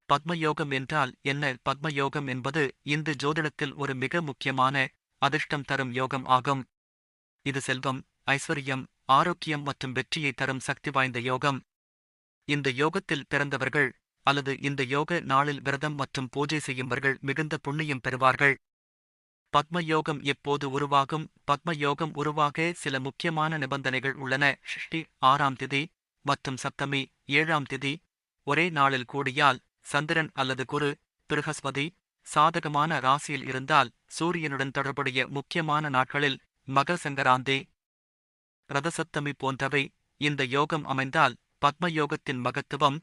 பத்மயோகம் என்றால் என்ன? பத்மயோகம் என்பது இந்து ஜோதிடத்தில் ஒரு மிக முக்கியமான, அதிர்ஷ்டம் தரும் யோகம் ஆகும். இது செல்வம், ஐஸ்வர்யம், ஆரோக்கியம் மற்றும் வெற்றியை தரும் சக்தி வாய்ந்த யோகம். இந்த யோகத்தில் பிறந்தவர்கள் அல்லது இந்த யோக நாளில் விரதம் மற்றும் பூஜை செய்யும்பவர்கள் மிகுந்த புண்ணியம் பெறுவார்கள். பத்மயோகம் எப்போது உருவாகும்? பத்மயோகம் உருவாக சில முக்கியமான நிபந்தனைகள் உள்ளன. ஷஷ்டி 6ஆம் திதி மற்றும் சப்தமி 7ஆம் திதி ஒரே நாளில் கூடியால், சந்திரன் அல்லது குரு, பிருகஸ்பதி சாதகமான ராசியில் இருந்தால், சூரியனுடன் தொடர்புடைய முக்கியமான நாட்களில், மகர சங்கராந்தி, ரதசப்தமி போன்றவை. இந்த யோகம் அமைந்தால் பத்மயோகத்தின் மகத்துவம்.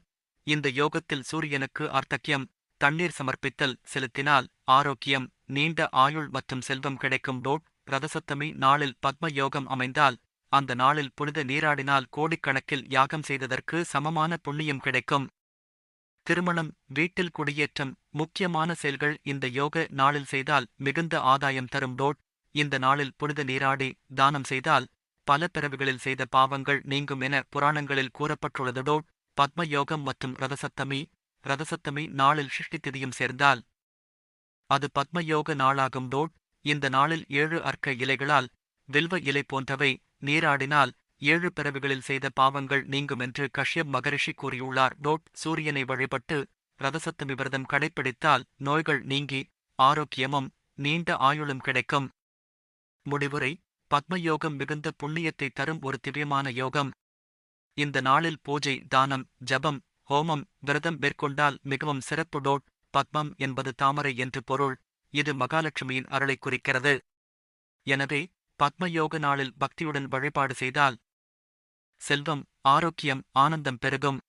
இந்த யோகத்தில் சூரியனுக்கு ஆர்த்தக்கியம், தண்ணீர் சமர்ப்பித்தல் செலுத்தினால் ஆரோக்கியம், நீண்ட ஆயுள் மற்றும் செல்வம் கிடைக்கும். ரதசப்தமி நாளில் பத்ம யோகம் அமைந்தால், அந்த நாளில் புனித நீராடினால் கோடிக்கணக்கில் யாகம் செய்ததற்கு சமமான புண்ணியம் கிடைக்கும். திருமணம், வீட்டில் குடியேற்றம், முக்கியமான செயல்கள் இந்த யோக நாளில் செய்தால் மிகுந்த ஆதாயம் தரும். இந்த நாளில் புனித நீராடி தானம் செய்தால் பல பிறவிகளில் செய்த பாவங்கள் நீங்கும் என புராணங்களில் கூறப்பட்டுள்ளது. பத்மயோகம் மற்றும் ரதசப்தமி நாளில் ஷஷ்டி திதியும் சேர்ந்தால் அது பத்மயோக நாளாகும். இந்த நாளில் 7 அர்க்க இலைகளால், வில்வ இலை போன்றவை நீராடினால் 7 பிறவிகளில் செய்த பாவங்கள் நீங்குமென்று கஷ்யப் மகரிஷி கூறியுள்ளார். சூரியனை வழிபட்டு ரதசப்தமி விரதம் கடைப்பிடித்தால் நோய்கள் நீங்கி ஆரோக்கியமும் நீண்ட ஆயுளும் கிடைக்கும். முடிவுரை: பத்மயோகம் மிகுந்த புண்ணியத்தை தரும் ஒரு திவ்யமான யோகம். இந்த நாளில் பூஜை, தானம், ஜபம், ஹோமம், விரதம் மேற்கொண்டால் மிகவும் சிறப்பு. பத்மம் என்பது தாமரை என்று பொருள். இது மகாலட்சுமியின் அருளைக் குறிக்கிறது. எனவே பத்மயோக நாளில் பக்தியுடன் வழிபாடு செய்தால் செல்வம், ஆரோக்கியம், ஆனந்தம் பெருகும்.